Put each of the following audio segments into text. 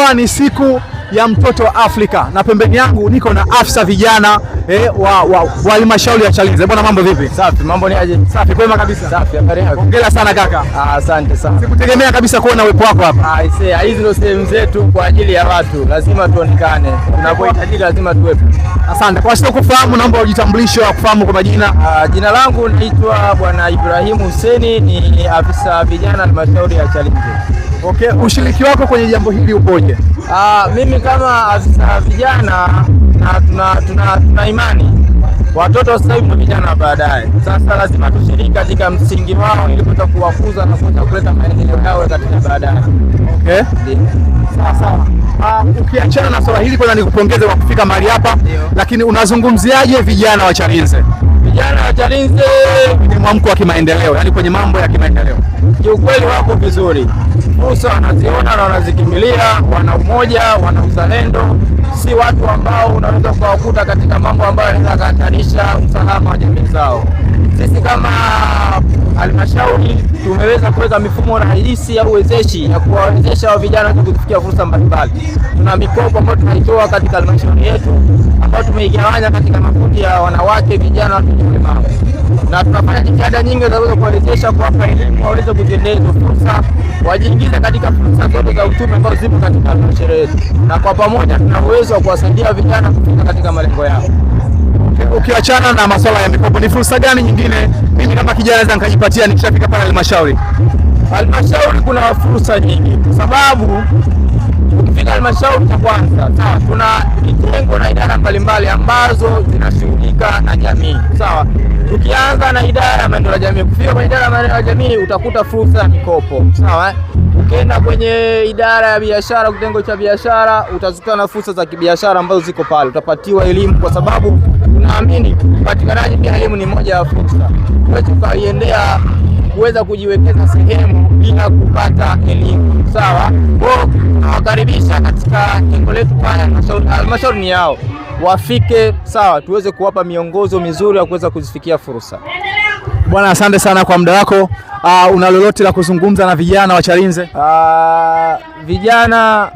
Leo ni siku ya mtoto wa Afrika na pembeni yangu niko na afisa vijana wa halmashauri ya Chalinze. Bwana, mambo vipi? Safi, mambo ni aje? Safi, kwema kabisa. Safi, habari yako? Hongera sana kaka. Asante sana. Sikutegemea kabisa kuona uwepo wako hapa. Hizi ndio sehemu zetu kwa ajili ya watu, lazima tuonekane. Tunapohitaji lazima tuwepo. Asante. Kwa sio kufahamu, naomba ujitambulishe wa kufahamu kwa majina. Jina langu naitwa Bwana Ibrahim Hussein, ni afisa vijana halmashauri ya Chalinze. Okay, ushiriki wako kwenye jambo hili upoje? Mimi kama afisa vijana tuna imani watoto sasa hivi ndio vijana baadaye. Sasa lazima tushiriki katika msingi wao ili kuweza kuwakuza na kuweza kuleta maendeleo yao katika baadaye. Okay? Sawa. Ukiachana na swala hili, kwanza nikupongeze kwa kufika mahali hapa. Lakini unazungumziaje vijana wa Chalinze? Vijana wa Chalinze ni mwamko wa kimaendeleo, yani kwenye mambo ya kimaendeleo. Kiukweli wako vizuri. Fursa wanaziona na wanazikimbilia, wana umoja, wana uzalendo. Si watu ambao unaweza kuwakuta katika mambo ambayo yanaweza kuhatarisha usalama wa jamii zao. Sisi kama halmashauri tumeweza kuweka mifumo rahisi ya uwezeshi ya kuwawezesha wa vijana kufikia fursa mbalimbali. Tuna mikopo ambayo tunaitoa katika halmashauri yetu ambayo tumeigawanya katika makundi ya wanawake, vijana, watu wenye ulemavu. Na tunafanya jitihada nyingi za kuweza kuwawezesha, kuwapa elimu waweze kuziendea hizo fursa, wajiingize katika fursa zote za uchumi ambazo zipo katika halmashauri yetu. Na kwa pamoja tuna uwezo wa kuwasaidia vijana kufika katika malengo yao. Ukiachana na masuala ya mikopo, ni fursa gani nyingine mimi kama kijana naweza nikajipatia nikishafika pale halmashauri? Halmashauri kuna fursa nyingi kwa sababu ukifika halmashauri cha kwanza, sawa, tuna vitengo na idara mbalimbali ambazo zinashughulika na jamii. Sawa. Tukianza na idara ya maendeleo ya jamii, kufika kwenye idara ya maendeleo ya jamii utakuta fursa ya mikopo. Sawa. Ukienda kwenye idara ya biashara, kitengo cha biashara, utazikutana na fursa za kibiashara ambazo ziko pale. Utapatiwa elimu kwa sababu tunaamini upatikanaji wa elimu ni moja ya fursa. Wewe ukaiendea kuweza kujiwekeza sehemu bila kupata elimu. Sawa. Kwa nawakaribisha katika jengo letu pale halmashauri ni yao. Wafike, sawa, tuweze kuwapa miongozo mizuri ya kuweza kuzifikia fursa. Bwana, asante sana kwa muda wako. Una lolote la kuzungumza na vijana wa Chalinze? Vijana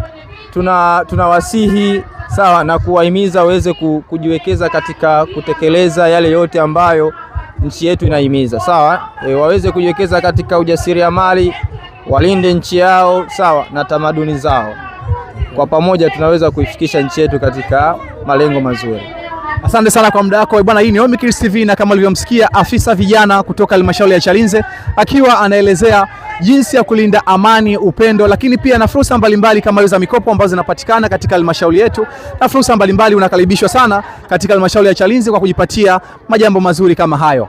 tunawasihi, sawa, na kuwahimiza waweze kujiwekeza katika kutekeleza yale yote ambayo nchi yetu inahimiza. Sawa, waweze kujiwekeza katika ujasiriamali, walinde nchi yao, sawa, na tamaduni zao. Kwa pamoja tunaweza kuifikisha nchi yetu katika malengo mazuri. Asante sana kwa muda wako bwana. Hii ni Omikris TV na kama ulivyomsikia afisa vijana kutoka halmashauri ya Chalinze akiwa anaelezea jinsi ya kulinda amani, upendo, lakini pia na fursa mbalimbali kama hizo za mikopo ambazo zinapatikana katika halmashauri yetu, na fursa mbalimbali. Unakaribishwa sana katika halmashauri ya Chalinze kwa kujipatia majambo mazuri kama hayo.